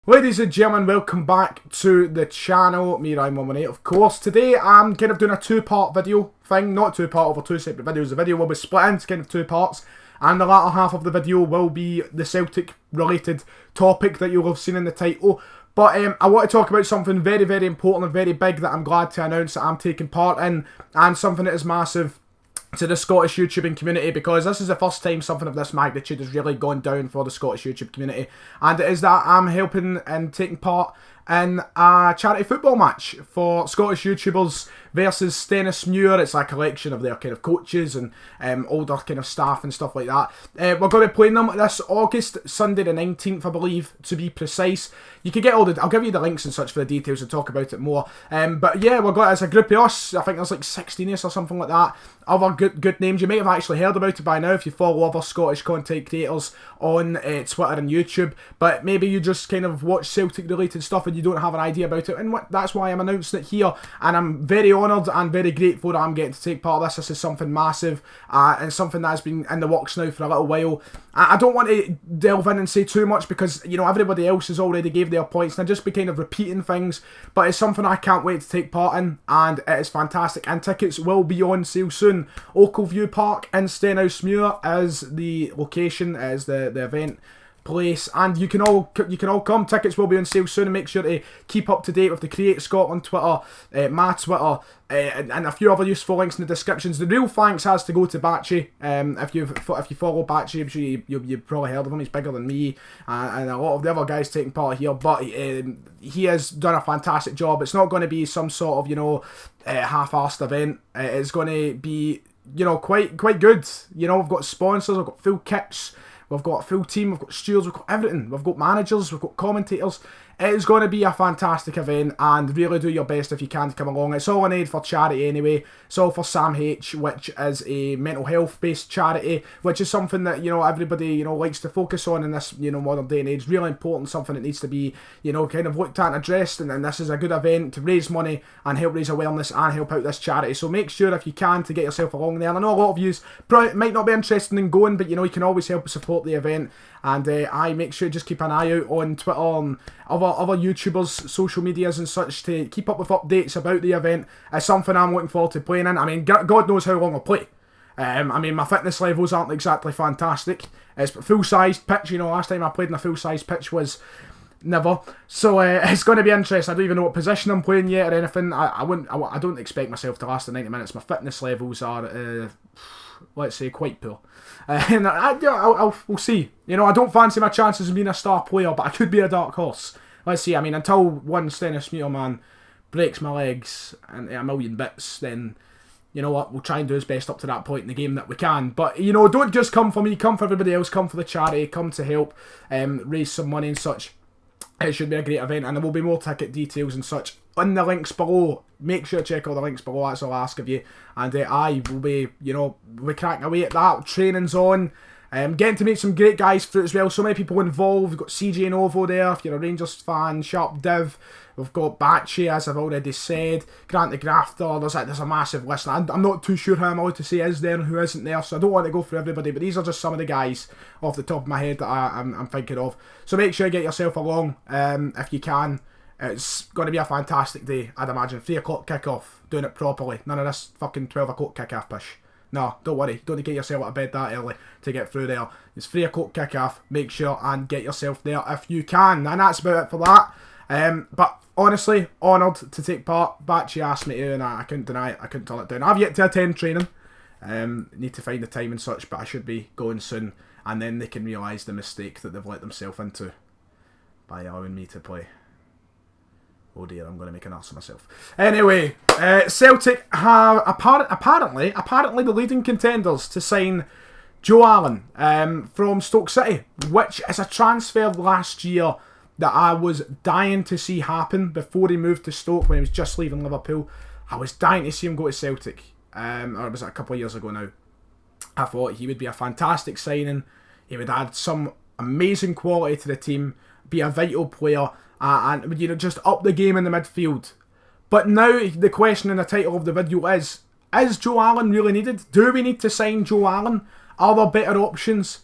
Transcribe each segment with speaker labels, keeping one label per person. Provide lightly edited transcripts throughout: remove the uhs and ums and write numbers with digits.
Speaker 1: Ladies and gentlemen, welcome back to the channel. Me, Ryan118, of course. Today I'm kind of doing a two-part video thing, not two-part over two separate videos. The video will be split into kind of two parts, and the latter half of the video will be the Celtic-related topic that you'll have seen in the title. But I want to talk about something very, very important and very big that I'm glad to announce that I'm taking part in, and something that is massive to the Scottish YouTubing community, because this is the first time something of this magnitude has really gone down for the Scottish YouTube community, and it is that I'm helping and taking part in a charity football match for Scottish YouTubers versus Stennismuir. It's a collection of their kind of coaches and older kind of staff and stuff like that. We're going to be playing them this August, Sunday the 19th, I believe, to be precise. You can get all the, I'll give you the links and such for the details and talk about it more. But yeah, we're going as a group of us. I think there's like 16 of us or something like that. Other good names. You might have actually heard about it by now if you follow other Scottish content creators on Twitter and YouTube. But maybe you just kind of watch Celtic related stuff and you don't have an idea about it. And that's why I'm announcing it here. And I'm very honoured and very grateful that I'm getting to take part of this. This is something massive and something that's been in the works now for a little while. I don't want to delve in and say too much because, you know, everybody else has already gave their points and I'll just be kind of repeating things. But it's something I can't wait to take part in, and it is fantastic. And tickets will be on sale soon. Oakleview Park in Stennismuir is the location, is the event place, and you can all come. Tickets will be on sale soon, and make sure to keep up to date with the Create Scotland Twitter, my Twitter, and a few other useful links in the descriptions. The real thanks has to go to Batchy. If you follow Batchy, I'm sure you've probably heard of him. He's bigger than me, and a lot of the other guys taking part here, but he has done a fantastic job. It's not going to be some sort of, you know, half-assed event. It's going to be, you know, quite good. You know, we've got sponsors, we've got full kits, we've got a full team, we've got stewards, we've got everything. We've got managers, we've got commentators. It is going to be a fantastic event, and really do your best if you can to come along. It's all an aid for charity anyway. It's all for Sam H, which is a mental health based charity, which is something that, you know, everybody, you know, likes to focus on in this, you know, modern day and age. Really important, something that needs to be, you know, kind of looked at and addressed, and this is a good event to raise money and help raise awareness and help out this charity. So make sure if you can to get yourself along there. And I know a lot of you might not be interested in going, but you know, you can always help support the event. And I make sure just keep an eye out on Twitter and other YouTubers' social medias and such to keep up with updates about the event. It's something I'm looking forward to playing in. I mean, God knows how long I'll play. I mean, my fitness levels aren't exactly fantastic. It's a full-sized pitch. You know, last time I played in a full-sized pitch was never. So it's going to be interesting. I don't even know what position I'm playing yet or anything. I don't expect myself to last the 90 minutes. My fitness levels are, let's say, quite poor. And we'll see. You know, I don't fancy my chances of being a star player, but I could be a dark horse. Let's see. I mean, until one Stennismuir man breaks my legs into a million bits, then, you know what, we'll try and do his best up to that point in the game that we can. But, you know, don't just come for me, come for everybody else, come for the charity, come to help raise some money and such. It should be a great event, and there will be more ticket details and such in the links below. Make sure to check all the links below, that's all I ask of you. And I will be, you know, we'll be cracking away at that. Training's on. Getting to meet some great guys through it as well. So many people involved. We've got CJ Novo there, if you're a Rangers fan. Sharp Div. We've got Batchy, as I've already said. Grant the Grafter. There's a massive list. I'm not too sure who I'm allowed to say is there and who isn't there, so I don't want to go through everybody. But these are just some of the guys off the top of my head that I'm thinking of. So make sure you get yourself along if you can. It's going to be a fantastic day, I'd imagine. 3 o'clock kickoff. Doing it properly. None of this fucking 12 o'clock kickoff push. No, don't worry. Don't get yourself out of bed that early to get through there. It's 3 o'clock kickoff. Make sure and get yourself there if you can. And that's about it for that. But honestly, honoured to take part. Batchy asked me to, and I couldn't deny it. I couldn't turn it down. I've yet to attend training. Need to find the time and such, but I should be going soon. And then they can realise the mistake that they've let themselves into by allowing me to play. Oh dear, I'm going to make an ass of myself. Anyway, Celtic have apparently the leading contenders to sign Joe Allen from Stoke City, which is a transfer last year that I was dying to see happen before he moved to Stoke when he was just leaving Liverpool. I was dying to see him go to Celtic, or was it a couple of years ago now? I thought he would be a fantastic signing. He would add some amazing quality to the team, be a vital player, and, you know, just up the game in the midfield. But now the question in the title of the video is Joe Allen really needed? Do we need to sign Joe Allen? Are there better options?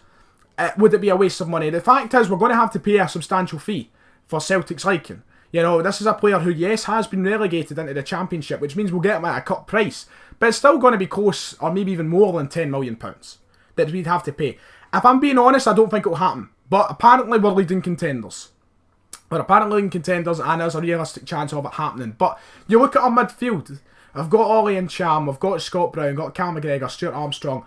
Speaker 1: Would it be a waste of money? The fact is, we're going to have to pay a substantial fee. for Celtic's liking. You know, this is a player who, yes, has been relegated into the Championship, which means we'll get him at a cut price, but it's still going to be close, or maybe even more than £10 million that we'd have to pay. If I'm being honest, I don't think it'll happen, but apparently we're leading contenders. We're apparently leading contenders, and there's a realistic chance of it happening. But you look at our midfield, I've got Ollie and Cham, we've got Scott Brown, got Cal McGregor, Stuart Armstrong.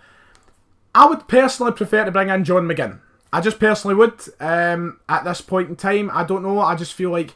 Speaker 1: I would personally prefer to bring in John McGinn. I just personally would, at this point in time. I don't know, I just feel like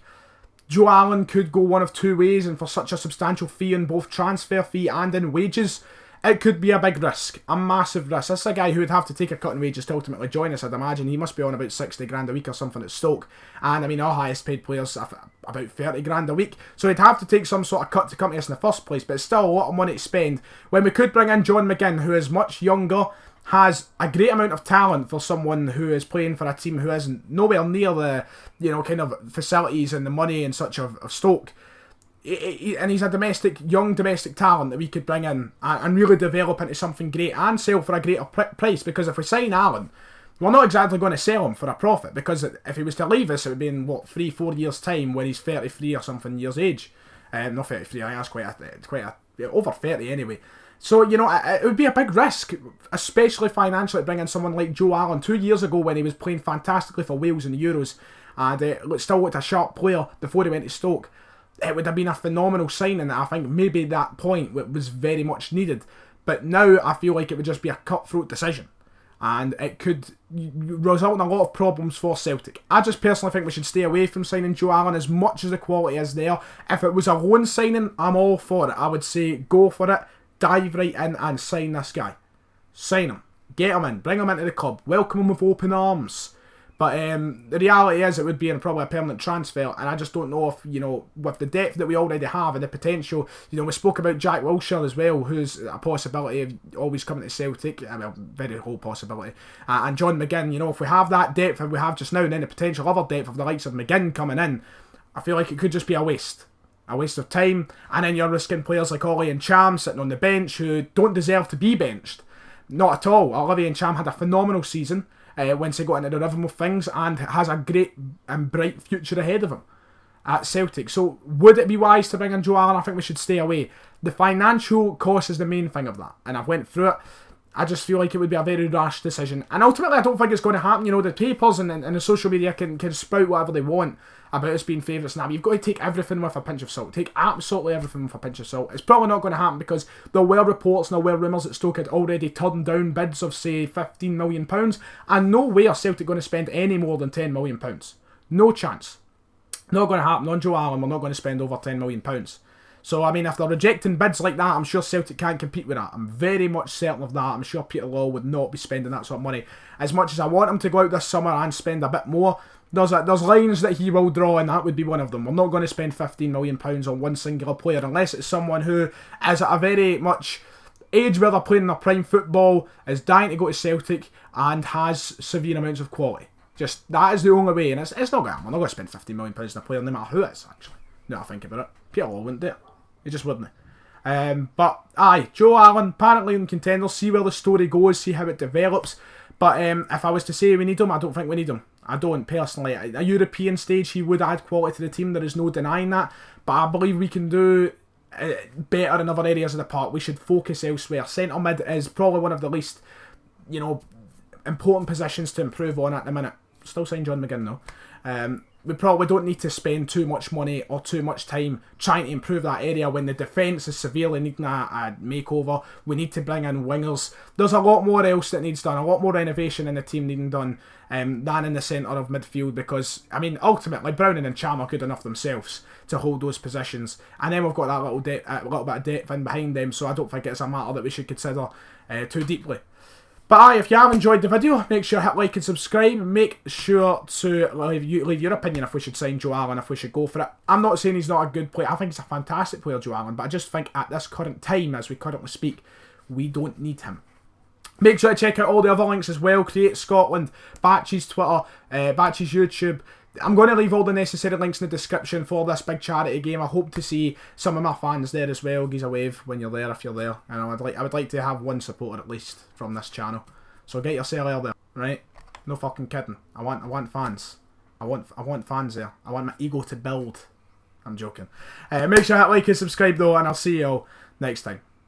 Speaker 1: Joe Allen could go one of two ways, and for such a substantial fee in both transfer fee and in wages, it could be a big risk, a massive risk. This is a guy who would have to take a cut in wages to ultimately join us, I'd imagine. He must be on about 60 grand a week or something at Stoke. And I mean, our highest paid players about 30 grand a week. So he'd have to take some sort of cut to come to us in the first place, but it's still a lot of money to spend when we could bring in John McGinn, who is much younger, has a great amount of talent for someone who is playing for a team who isn't nowhere near the, you know, kind of facilities and the money and such of Stoke. And he's a young domestic talent that we could bring in and really develop into something great and sell for a greater price, because if we sign Allen, we're not exactly going to sell him for a profit, because if he was to leave us, it would be in, 3-4 years time when he's 33 or something years age. Not 33, I think that's quite a over 30 anyway. So, you know, it would be a big risk, especially financially, to bring in someone like Joe Allen 2 years ago when he was playing fantastically for Wales in the Euros and still looked a sharp player before he went to Stoke. It would have been a phenomenal signing that I think maybe at that point was very much needed. But now I feel like it would just be a cutthroat decision. And it could result in a lot of problems for Celtic. I just personally think we should stay away from signing Joe Allen as much as the quality is there. If it was a loan signing, I'm all for it. I would say go for it, dive right in and sign this guy. Sign him. Get him in. Bring him into the club. Welcome him with open arms. But the reality is it would be probably a permanent transfer, and I just don't know if, you know, with the depth that we already have and the potential, you know, we spoke about Jack Wilshere as well, who's a possibility of always coming to Celtic, well, very whole possibility, and John McGinn, you know, if we have that depth and we have just now and then the potential other depth of the likes of McGinn coming in, I feel like it could just be a waste of time, and then you're risking players like Ollie and Cham sitting on the bench who don't deserve to be benched. Not at all. Ollie and Cham had a phenomenal season once he got into the rhythm of things, and has a great and bright future ahead of him at Celtic. So would it be wise to bring in Joe Allen? I think we should stay away. The financial cost is the main thing of that, and I've went through it. I just feel like it would be a very rash decision, and ultimately I don't think it's going to happen. You know, the papers and the social media can spout whatever they want about us being favourites now. You've got to take everything with a pinch of salt. Take absolutely everything with a pinch of salt. It's probably not going to happen because there were reports and there were rumours that Stoke had already turned down bids of, say, £15 million, and no way are Celtic going to spend any more than £10 million. No chance. Not going to happen. On Joe Allen, we're not going to spend over £10 million. So, I mean, if they're rejecting bids like that, I'm sure Celtic can't compete with that. I'm very much certain of that. I'm sure Peter Law would not be spending that sort of money. As much as I want him to go out this summer and spend a bit more, there's lines that he will draw, and that would be one of them. We're not going to spend £15 million on one singular player unless it's someone who is at a very much age where they're playing their prime football, is dying to go to Celtic, and has severe amounts of quality. Just, that is the only way, and it's not going to happen. We're not going to spend £15 million on a player, no matter who it is, actually. Now I think about it. Peter Law wouldn't do it. He just wouldn't. But, aye, Joe Allen, apparently in contenders, see where the story goes, see how it develops. But if I was to say we need him, I don't think we need him. I don't, personally. At a European stage, he would add quality to the team, there is no denying that. But I believe we can do better in other areas of the park. We should focus elsewhere. Centre mid is probably one of the least, you know, important positions to improve on at the minute. Still sign John McGinn though. We probably don't need to spend too much money or too much time trying to improve that area when the defence is severely needing a makeover. We need to bring in wingers. There's a lot more else that needs done, a lot more renovation in the team needing done than in the centre of midfield, because, I mean, ultimately Browning and Cham are good enough themselves to hold those positions, and then we've got that little bit of depth in behind them, so I don't think it's a matter that we should consider too deeply. But aye, if you have enjoyed the video, make sure to hit like and subscribe. Make sure to leave your opinion if we should sign Joe Allen, if we should go for it. I'm not saying he's not a good player. I think he's a fantastic player, Joe Allen. But I just think at this current time, as we currently speak, we don't need him. Make sure to check out all the other links as well. Create Scotland, Batch's Twitter, Batch's YouTube. I'm going to leave all the necessary links in the description for this big charity game. I hope to see some of my fans there as well. Give us a wave when you're there, if you're there. And I would like to have one supporter at least from this channel. So get yourself there, right? No fucking kidding. I want fans. I want fans there. I want my ego to build. I'm joking. Make sure you hit like and subscribe though, and I'll see you all next time.